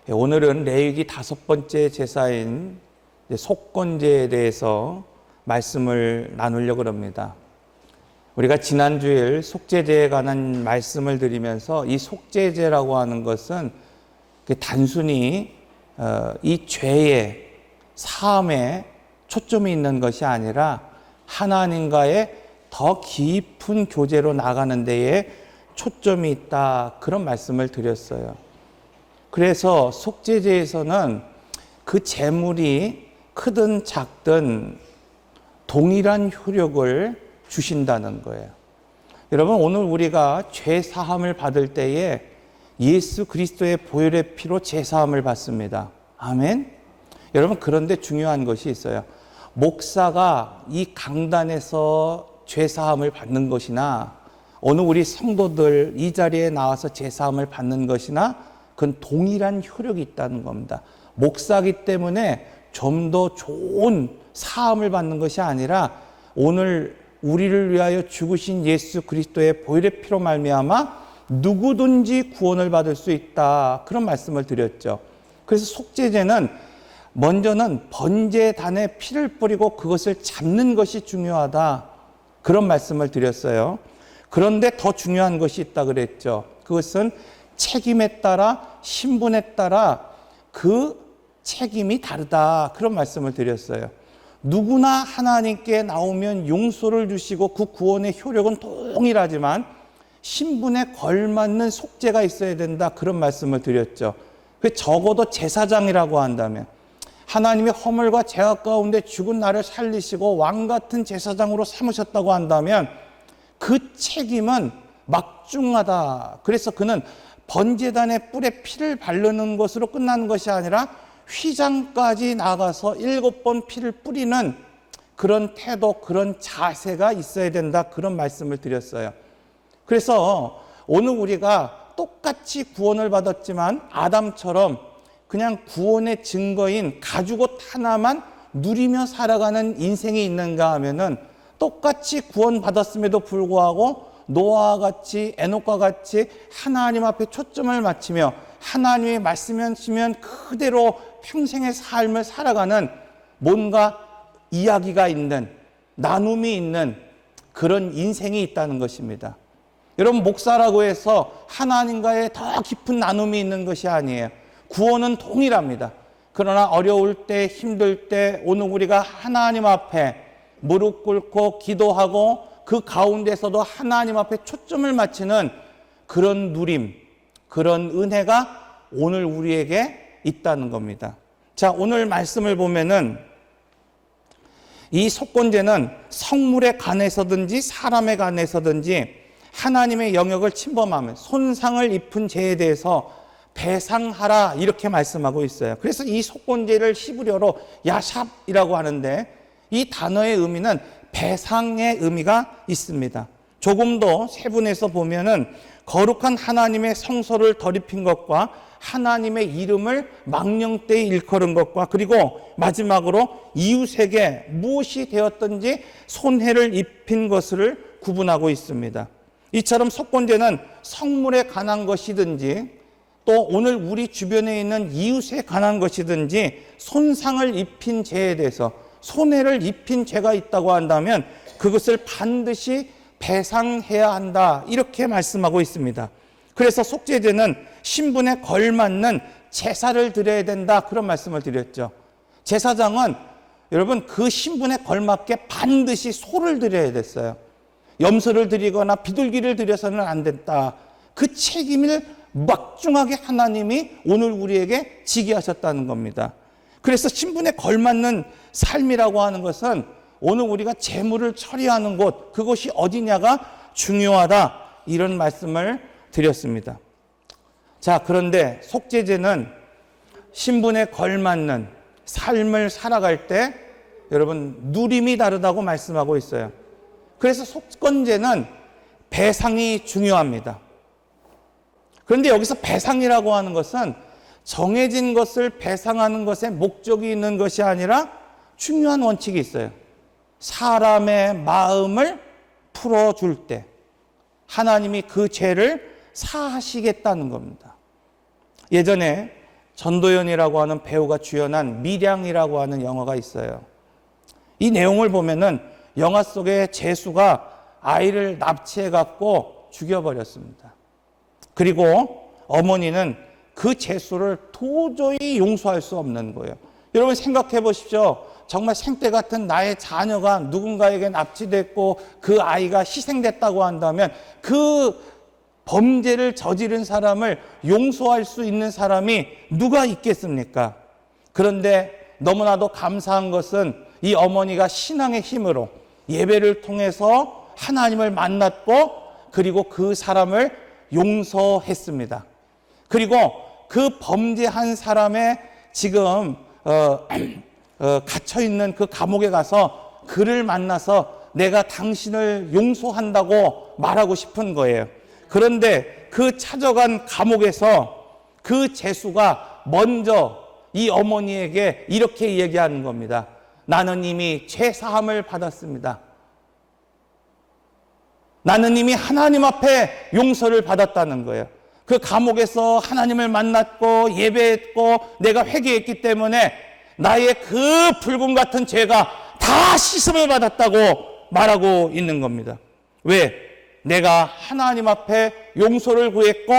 오늘은 레위기 5번째 제사인 속건제에 대해서 말씀을 나누려고 합니다. 우리가 지난 주일 속죄제에 관한 말씀을 드리면서 이 속죄제라고 하는 것은 단순히 이 죄의 사함에 초점이 있는 것이 아니라 하나님과의 더 깊은 교제로 나가는 데에 초점이 있다, 그런 말씀을 드렸어요. 그래서 속죄제에서는 그 제물이 크든 작든 동일한 효력을 주신다는 거예요. 여러분, 오늘 우리가 죄 사함을 받을 때에 예수 그리스도의 보혈의 피로 죄 사함을 받습니다. 아멘. 여러분, 그런데 중요한 것이 있어요. 목사가 이 강단에서 죄 사함을 받는 것이나 어느 우리 성도들 이 자리에 나와서 죄 사함을 받는 것이나 그건 동일한 효력이 있다는 겁니다. 목사기 때문에 좀 더 좋은 사함을 받는 것이 아니라 오늘 우리를 위하여 죽으신 예수 그리스도의 보혈의 피로 말미암아 누구든지 구원을 받을 수 있다, 그런 말씀을 드렸죠. 그래서 속죄제는 먼저는 번제단에 피를 뿌리고 그것을 잡는 것이 중요하다, 그런 말씀을 드렸어요. 그런데 더 중요한 것이 있다 그랬죠. 그것은 책임에 따라, 신분에 따라 그 책임이 다르다, 그런 말씀을 드렸어요. 누구나 하나님께 나오면 용서를 주시고 그 구원의 효력은 동일하지만 신분에 걸맞는 속죄가 있어야 된다, 그런 말씀을 드렸죠. 적어도 제사장이라고 한다면, 하나님의 허물과 죄악 가운데 죽은 나를 살리시고 왕 같은 제사장으로 삼으셨다고 한다면 그 책임은 막중하다. 그래서 그는 번제단의 뿔에 피를 바르는 것으로 끝나는 것이 아니라 휘장까지 나가서 7번 피를 뿌리는 그런 태도, 그런 자세가 있어야 된다, 그런 말씀을 드렸어요. 그래서 오늘 우리가 똑같이 구원을 받았지만 아담처럼 그냥 구원의 증거인 가죽옷 하나만 누리며 살아가는 인생이 있는가 하면은 똑같이 구원받았음에도 불구하고 노아와 같이, 에녹과 같이 하나님 앞에 초점을 맞추며 하나님의 말씀이시면 그대로 평생의 삶을 살아가는 뭔가 이야기가 있는, 나눔이 있는 그런 인생이 있다는 것입니다. 여러분, 목사라고 해서 하나님과의 더 깊은 나눔이 있는 것이 아니에요. 구원은 동일합니다. 그러나 어려울 때, 힘들 때 오늘 우리가 하나님 앞에 무릎 꿇고 기도하고 그 가운데서도 하나님 앞에 초점을 맞추는 그런 누림, 그런 은혜가 오늘 우리에게 있다는 겁니다. 자, 오늘 말씀을 보면은 이 속건제는 성물에 관해서든지 사람에 관해서든지 하나님의 영역을 침범하면 손상을 입은 죄에 대해서 배상하라, 이렇게 말씀하고 있어요. 그래서 이 속건제를 히브리어로 야샵이라고 하는데 이 단어의 의미는 배상의 의미가 있습니다. 조금 더 세분해서 보면은 거룩한 하나님의 성소를 더럽힌 것과 하나님의 이름을 망령되이 일컬은 것과 그리고 마지막으로 이웃에게 무엇이 되었든지 손해를 입힌 것을 구분하고 있습니다. 이처럼 속건제는 성물에 관한 것이든지 또 오늘 우리 주변에 있는 이웃에 관한 것이든지 손상을 입힌 죄에 대해서, 손해를 입힌 죄가 있다고 한다면 그것을 반드시 배상해야 한다, 이렇게 말씀하고 있습니다. 그래서 속죄제는 신분에 걸맞는 제사를 드려야 된다, 그런 말씀을 드렸죠. 제사장은 여러분 그 신분에 걸맞게 반드시 소를 드려야 됐어요. 염소를 드리거나 비둘기를 드려서는 안 됐다. 그 책임을 막중하게 하나님이 오늘 우리에게 지게 하셨다는 겁니다. 그래서 신분에 걸맞는 삶이라고 하는 것은 오늘 우리가 재물을 처리하는 곳, 그것이 어디냐가 중요하다, 이런 말씀을 드렸습니다. 자, 그런데 속죄제는 신분에 걸맞는 삶을 살아갈 때 여러분 누림이 다르다고 말씀하고 있어요. 그래서 속건제는 배상이 중요합니다. 그런데 여기서 배상이라고 하는 것은 정해진 것을 배상하는 것에 목적이 있는 것이 아니라 중요한 원칙이 있어요. 사람의 마음을 풀어줄 때 하나님이 그 죄를 사하시겠다는 겁니다. 예전에 전도연이라고 하는 배우가 주연한 밀양이라고 하는 영화가 있어요. 이 내용을 보면은 영화 속에 제수가 아이를 납치해 갖고 죽여버렸습니다. 그리고 어머니는 그 제수를 도저히 용서할 수 없는 거예요. 여러분 생각해 보십시오. 정말 생때 같은 나의 자녀가 누군가에게 납치됐고 그 아이가 희생됐다고 한다면 그 범죄를 저지른 사람을 용서할 수 있는 사람이 누가 있겠습니까? 그런데 너무나도 감사한 것은 이 어머니가 신앙의 힘으로 예배를 통해서 하나님을 만났고 그리고 그 사람을 용서했습니다. 그리고 그 범죄한 사람의 지금 갇혀있는 그 감옥에 가서 그를 만나서 내가 당신을 용서한다고 말하고 싶은 거예요. 그런데 그 찾아간 감옥에서 그 제수가 먼저 이 어머니에게 이렇게 얘기하는 겁니다. 나는 이미 죄사함을 받았습니다. 나는 이미 하나님 앞에 용서를 받았다는 거예요. 그 감옥에서 하나님을 만났고 예배했고 내가 회개했기 때문에 나의 그 불금 같은 죄가 다 씻음을 받았다고 말하고 있는 겁니다. 왜? 내가 하나님 앞에 용서를 구했고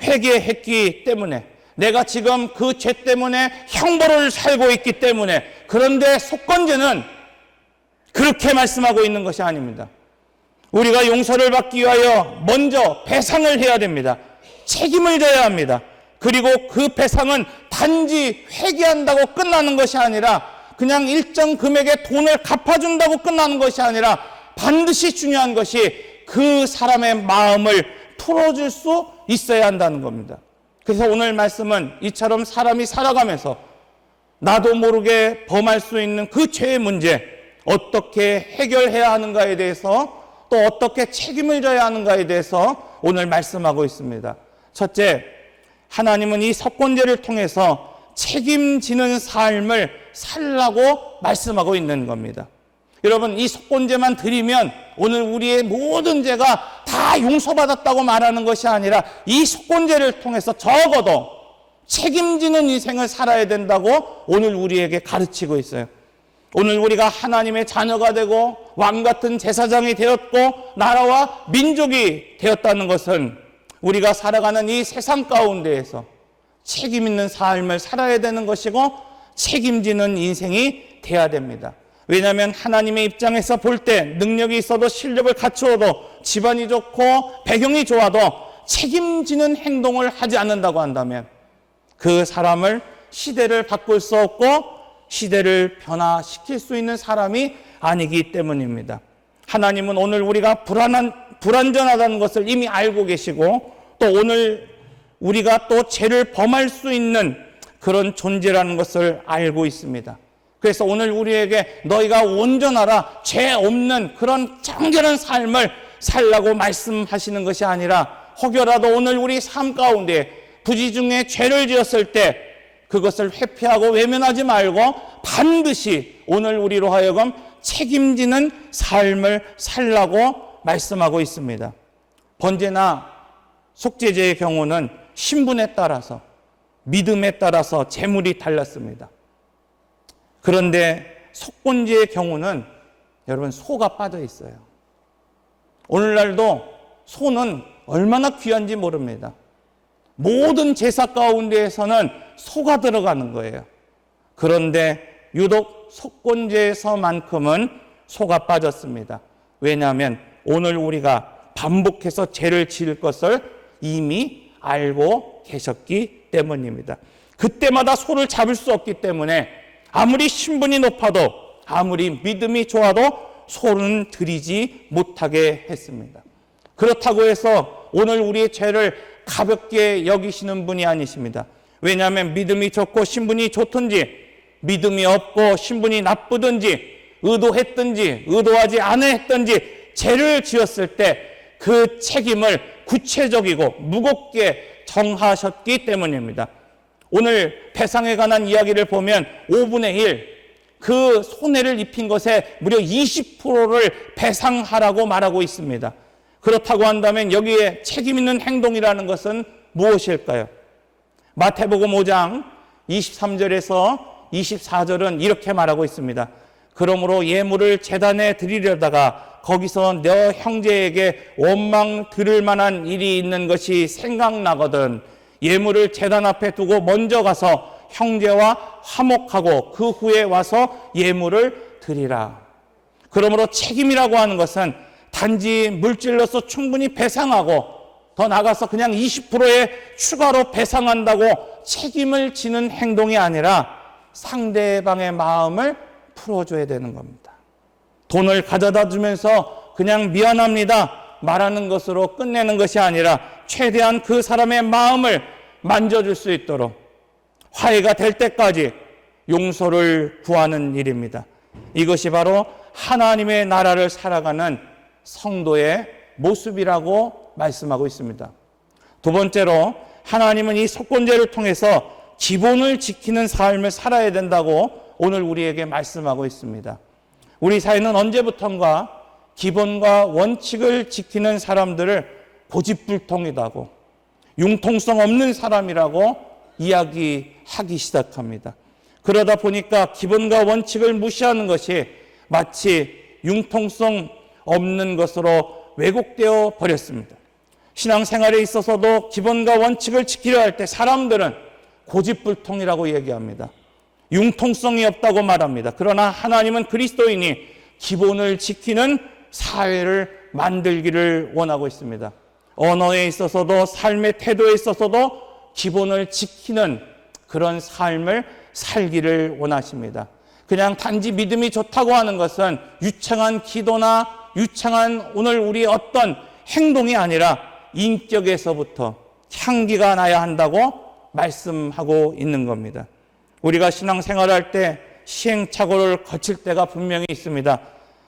회개했기 때문에, 내가 지금 그 죄 때문에 형벌을 살고 있기 때문에. 그런데 속건제는 그렇게 말씀하고 있는 것이 아닙니다. 우리가 용서를 받기 위하여 먼저 배상을 해야 됩니다. 책임을 져야 합니다. 그리고 그 배상은 단지 회개한다고 끝나는 것이 아니라 그냥 일정 금액의 돈을 갚아준다고 끝나는 것이 아니라 반드시 중요한 것이 그 사람의 마음을 풀어줄 수 있어야 한다는 겁니다. 그래서 오늘 말씀은 이처럼 사람이 살아가면서 나도 모르게 범할 수 있는 그 죄의 문제, 어떻게 해결해야 하는가에 대해서, 또 어떻게 책임을 져야 하는가에 대해서 오늘 말씀하고 있습니다. 첫째, 하나님은 이 속건제를 통해서 책임지는 삶을 살라고 말씀하고 있는 겁니다. 여러분, 이 속건제만 드리면 오늘 우리의 모든 죄가 다 용서받았다고 말하는 것이 아니라 이 속건제를 통해서 적어도 책임지는 인생을 살아야 된다고 오늘 우리에게 가르치고 있어요. 오늘 우리가 하나님의 자녀가 되고 왕 같은 제사장이 되었고 나라와 민족이 되었다는 것은 우리가 살아가는 이 세상 가운데에서 책임 있는 삶을 살아야 되는 것이고 책임지는 인생이 돼야 됩니다. 왜냐하면 하나님의 입장에서 볼 때 능력이 있어도 실력을 갖추어도 집안이 좋고 배경이 좋아도 책임지는 행동을 하지 않는다고 한다면 그 사람을 시대를 바꿀 수 없고 시대를 변화시킬 수 있는 사람이 아니기 때문입니다. 하나님은 오늘 우리가 불완전하다는 것을 이미 알고 계시고 또 오늘 우리가 또 죄를 범할 수 있는 그런 존재라는 것을 알고 있습니다. 그래서 오늘 우리에게 너희가 온전하라, 죄 없는 그런 정결한 삶을 살라고 말씀하시는 것이 아니라 혹여라도 오늘 우리 삶 가운데 부지 중에 죄를 지었을 때 그것을 회피하고 외면하지 말고 반드시 오늘 우리로 하여금 책임지는 삶을 살라고 말씀하고 있습니다. 번제나 속죄제의 경우는 신분에 따라서, 믿음에 따라서 제물이 달랐습니다. 그런데 속건제의 경우는 여러분 소가 빠져 있어요. 오늘날도 소는 얼마나 귀한지 모릅니다. 모든 제사 가운데에서는 소가 들어가는 거예요. 그런데 유독 속건제에서만큼은 소가 빠졌습니다. 왜냐하면 오늘 우리가 반복해서 죄를 지을 것을 이미 알고 계셨기 때문입니다. 그때마다 소를 잡을 수 없기 때문에 아무리 신분이 높아도 아무리 믿음이 좋아도 소는 드리지 못하게 했습니다. 그렇다고 해서 오늘 우리의 죄를 가볍게 여기시는 분이 아니십니다. 왜냐하면 믿음이 좋고 신분이 좋든지 믿음이 없고 신분이 나쁘든지 의도했든지 의도하지 않았든지 죄를 지었을 때 그 책임을 구체적이고 무겁게 정하셨기 때문입니다. 오늘 배상에 관한 이야기를 보면 5분의 1, 그 손해를 입힌 것에 무려 20%를 배상하라고 말하고 있습니다. 그렇다고 한다면 여기에 책임 있는 행동이라는 것은 무엇일까요? 마태복음 5장 23절에서 24절은 이렇게 말하고 있습니다. 그러므로 예물을 제단에 드리려다가 거기서 너 형제에게 원망 들을 만한 일이 있는 것이 생각나거든 예물을 제단 앞에 두고 먼저 가서 형제와 화목하고 그 후에 와서 예물을 드리라. 그러므로 책임이라고 하는 것은 단지 물질로서 충분히 배상하고 더 나가서 그냥 20%의 추가로 배상한다고 책임을 지는 행동이 아니라 상대방의 마음을 풀어줘야 되는 겁니다. 돈을 가져다 주면서 그냥 미안합니다 말하는 것으로 끝내는 것이 아니라 최대한 그 사람의 마음을 만져줄 수 있도록 화해가 될 때까지 용서를 구하는 일입니다. 이것이 바로 하나님의 나라를 살아가는 성도의 모습이라고 말씀하고 있습니다. 두 번째로 하나님은 이 속건제를 통해서 기본을 지키는 삶을 살아야 된다고 오늘 우리에게 말씀하고 있습니다. 우리 사회는 언제부턴가 기본과 원칙을 지키는 사람들을 고집불통이라고 융통성 없는 사람이라고 이야기하기 시작합니다. 그러다 보니까 기본과 원칙을 무시하는 것이 마치 융통성 없는 것으로 왜곡되어 버렸습니다. 신앙생활에 있어서도 기본과 원칙을 지키려 할 때 사람들은 고집불통이라고 얘기합니다. 융통성이 없다고 말합니다. 그러나 하나님은 그리스도인이 기본을 지키는 사회를 만들기를 원하고 있습니다. 언어에 있어서도 삶의 태도에 있어서도 기본을 지키는 그런 삶을 살기를 원하십니다. 그냥 단지 믿음이 좋다고 하는 것은 유창한 기도나 유창한 오늘 우리의 어떤 행동이 아니라 인격에서부터 향기가 나야 한다고 말씀하고 있는 겁니다. 우리가 신앙생활할 때 시행착오를 거칠 때가 분명히 있습니다.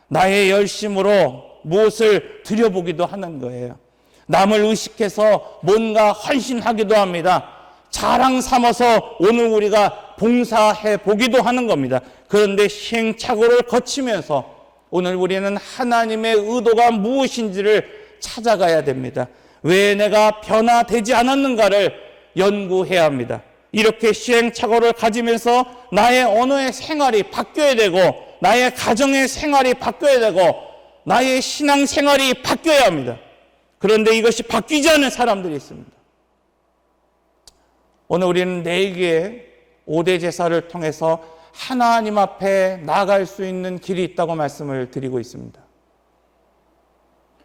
나의 열심으로 무엇을 드려보기도 하는 거예요. 남을 의식해서 뭔가 헌신하기도 합니다. 자랑 삼아서 오늘 우리가 봉사해 보기도 하는 겁니다. 그런데 시행착오를 거치면서 오늘 우리는 하나님의 의도가 무엇인지를 찾아가야 됩니다. 왜 내가 변화되지 않았는가를 연구해야 합니다. 이렇게 시행착오를 가지면서 나의 언어의 생활이 바뀌어야 되고 나의 가정의 생활이 바뀌어야 되고 나의 신앙 생활이 바뀌어야 합니다. 그런데 이것이 바뀌지 않는 사람들이 있습니다. 오늘 우리는 4개의 5대 제사를 통해서 하나님 앞에 나아갈 수 있는 길이 있다고 말씀을 드리고 있습니다.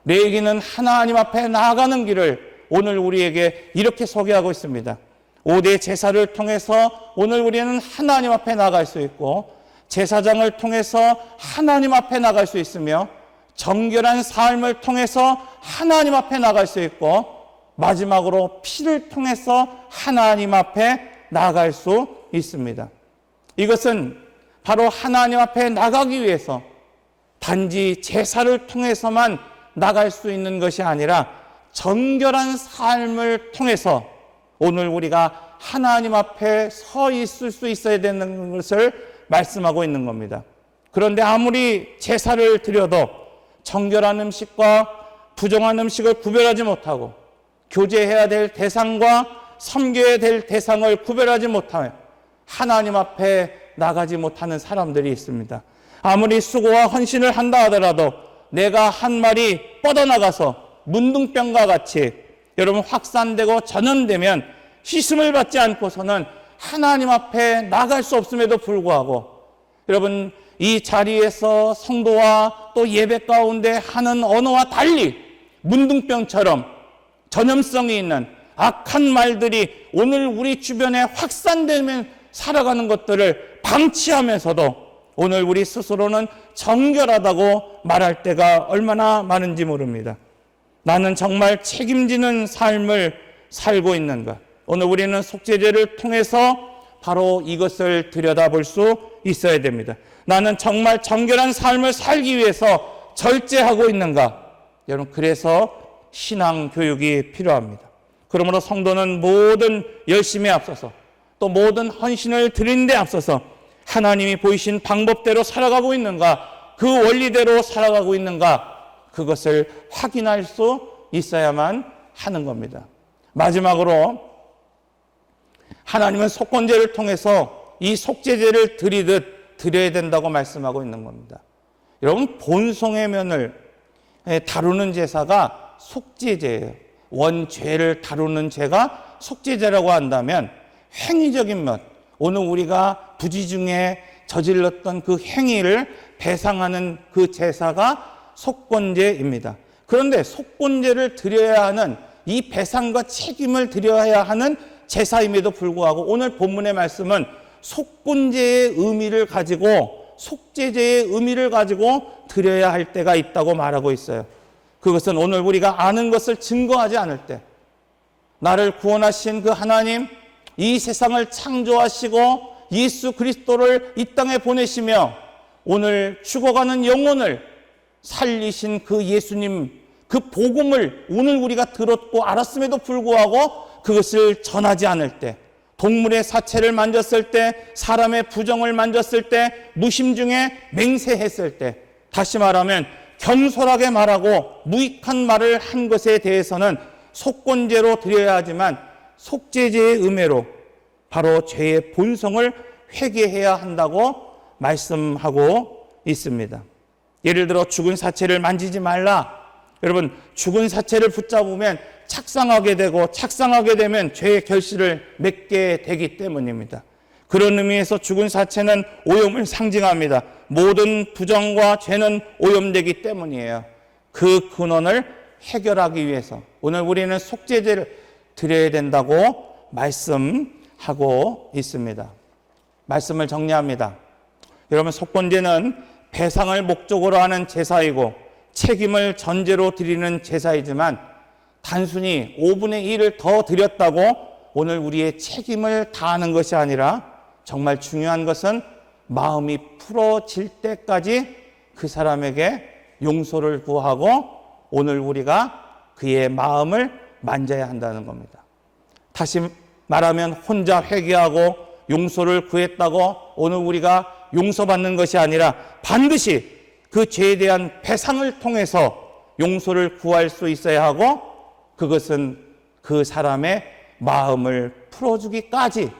레위기는 하나님 앞에 나아가는 길을 오늘 우리에게 이렇게 소개하고 있습니다. 5대 제사를 통해서 오늘 우리는 하나님 앞에 나갈 수 있고 제사장을 통해서 하나님 앞에 나갈 수 있으며 정결한 삶을 통해서 하나님 앞에 나갈 수 있고 마지막으로 피를 통해서 하나님 앞에 나갈 수 있습니다. 이것은 바로 하나님 앞에 나가기 위해서 단지 제사를 통해서만 나갈 수 있는 것이 아니라 정결한 삶을 통해서 오늘 우리가 하나님 앞에 서 있을 수 있어야 되는 것을 말씀하고 있는 겁니다. 그런데 아무리 제사를 드려도 정결한 음식과 부정한 음식을 구별하지 못하고 교제해야 될 대상과 섬겨야 될 대상을 구별하지 못하며 하나님 앞에 나가지 못하는 사람들이 있습니다. 아무리 수고와 헌신을 한다 하더라도 내가 한 말이 뻗어나가서 문둥병과 같이 여러분 확산되고 전염되면 씻음을 받지 않고서는 하나님 앞에 나갈 수 없음에도 불구하고 여러분 이 자리에서 성도와 또 예배 가운데 하는 언어와 달리 문둥병처럼 전염성이 있는 악한 말들이 오늘 우리 주변에 확산되면 살아가는 것들을 방치하면서도 오늘 우리 스스로는 정결하다고 말할 때가 얼마나 많은지 모릅니다. 나는 정말 책임지는 삶을 살고 있는가? 오늘 우리는 속죄제를 통해서 바로 이것을 들여다볼 수 있어야 됩니다. 나는 정말 정결한 삶을 살기 위해서 절제하고 있는가? 여러분, 그래서 신앙 교육이 필요합니다. 그러므로 성도는 모든 열심에 앞서서 또 모든 헌신을 드리는 데 앞서서 하나님이 보이신 방법대로 살아가고 있는가, 그 원리대로 살아가고 있는가, 그것을 확인할 수 있어야만 하는 겁니다. 마지막으로 하나님은 속건제를 통해서 이 속죄제를 드리듯 드려야 된다고 말씀하고 있는 겁니다. 여러분, 본성의 면을 다루는 제사가 속죄제예요. 원죄를 다루는 죄가 속죄제라고 한다면 행위적인 면, 오늘 우리가 부지 중에 저질렀던 그 행위를 배상하는 그 제사가 속건제입니다. 그런데 속건제를 드려야 하는 이 배상과 책임을 드려야 하는 제사임에도 불구하고 오늘 본문의 말씀은 속건제의 의미를 가지고 속죄제의 의미를 가지고 드려야 할 때가 있다고 말하고 있어요. 그것은 오늘 우리가 아는 것을 증거하지 않을 때, 나를 구원하신 그 하나님, 이 세상을 창조하시고 예수 그리스도를 이 땅에 보내시며 오늘 죽어가는 영혼을 살리신 그 예수님, 그 복음을 오늘 우리가 들었고 알았음에도 불구하고 그것을 전하지 않을 때, 동물의 사체를 만졌을 때, 사람의 부정을 만졌을 때, 무심중에 맹세했을 때, 다시 말하면 경솔하게 말하고 무익한 말을 한 것에 대해서는 속건제로 드려야 하지만 속죄제의 의미로 바로 죄의 본성을 회개해야 한다고 말씀하고 있습니다. 예를 들어 죽은 사체를 만지지 말라. 여러분, 죽은 사체를 붙잡으면 착상하게 되고 착상하게 되면 죄의 결실을 맺게 되기 때문입니다. 그런 의미에서 죽은 사체는 오염을 상징합니다. 모든 부정과 죄는 오염되기 때문이에요. 그 근원을 해결하기 위해서 오늘 우리는 속죄제를 드려야 된다고 말씀하고 있습니다. 말씀을 정리합니다. 여러분, 속건제는 배상을 목적으로 하는 제사이고 책임을 전제로 드리는 제사이지만 단순히 5분의 1을 더 드렸다고 오늘 우리의 책임을 다하는 것이 아니라 정말 중요한 것은 마음이 풀어질 때까지 그 사람에게 용서를 구하고 오늘 우리가 그의 마음을 만져야 한다는 겁니다. 다시 말하면 혼자 회개하고 용서를 구했다고 오늘 우리가 용서받는 것이 아니라 반드시 그 죄에 대한 배상을 통해서 용서를 구할 수 있어야 하고 그것은 그 사람의 마음을 풀어주기까지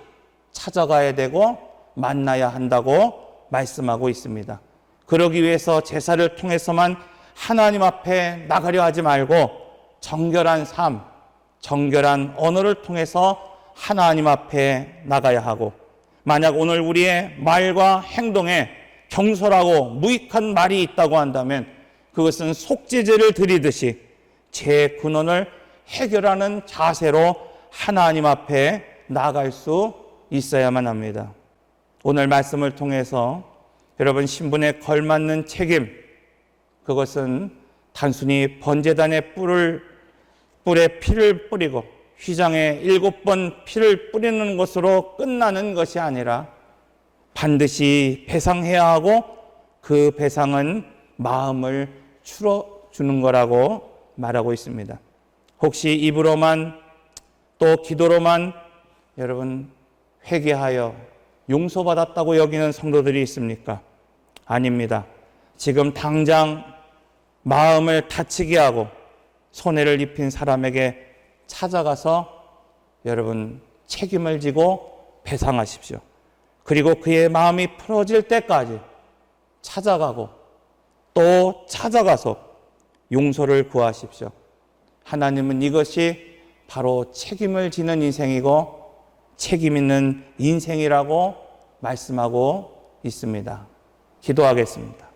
찾아가야 되고 만나야 한다고 말씀하고 있습니다. 그러기 위해서 제사를 통해서만 하나님 앞에 나가려 하지 말고 정결한 삶, 정결한 언어를 통해서 하나님 앞에 나가야 하고 만약 오늘 우리의 말과 행동에 경솔하고 무익한 말이 있다고 한다면 그것은 속죄제를 드리듯이 제 근원을 해결하는 자세로 하나님 앞에 나아갈 수 있어야만 합니다. 오늘 말씀을 통해서 여러분 신분에 걸맞는 책임, 그것은 단순히 번제단의 뿔에 피를 뿌리고 휘장에 7번 피를 뿌리는 것으로 끝나는 것이 아니라 반드시 배상해야 하고 그 배상은 마음을 추러주는 거라고 말하고 있습니다. 혹시 입으로만 또 기도로만 여러분 회개하여 용서받았다고 여기는 성도들이 있습니까? 아닙니다. 지금 당장 마음을 다치게 하고 손해를 입힌 사람에게 찾아가서 여러분 책임을 지고 배상하십시오. 그리고 그의 마음이 풀어질 때까지 찾아가고 또 찾아가서 용서를 구하십시오. 하나님은 이것이 바로 책임을 지는 인생이고 책임 있는 인생이라고 말씀하고 있습니다. 기도하겠습니다.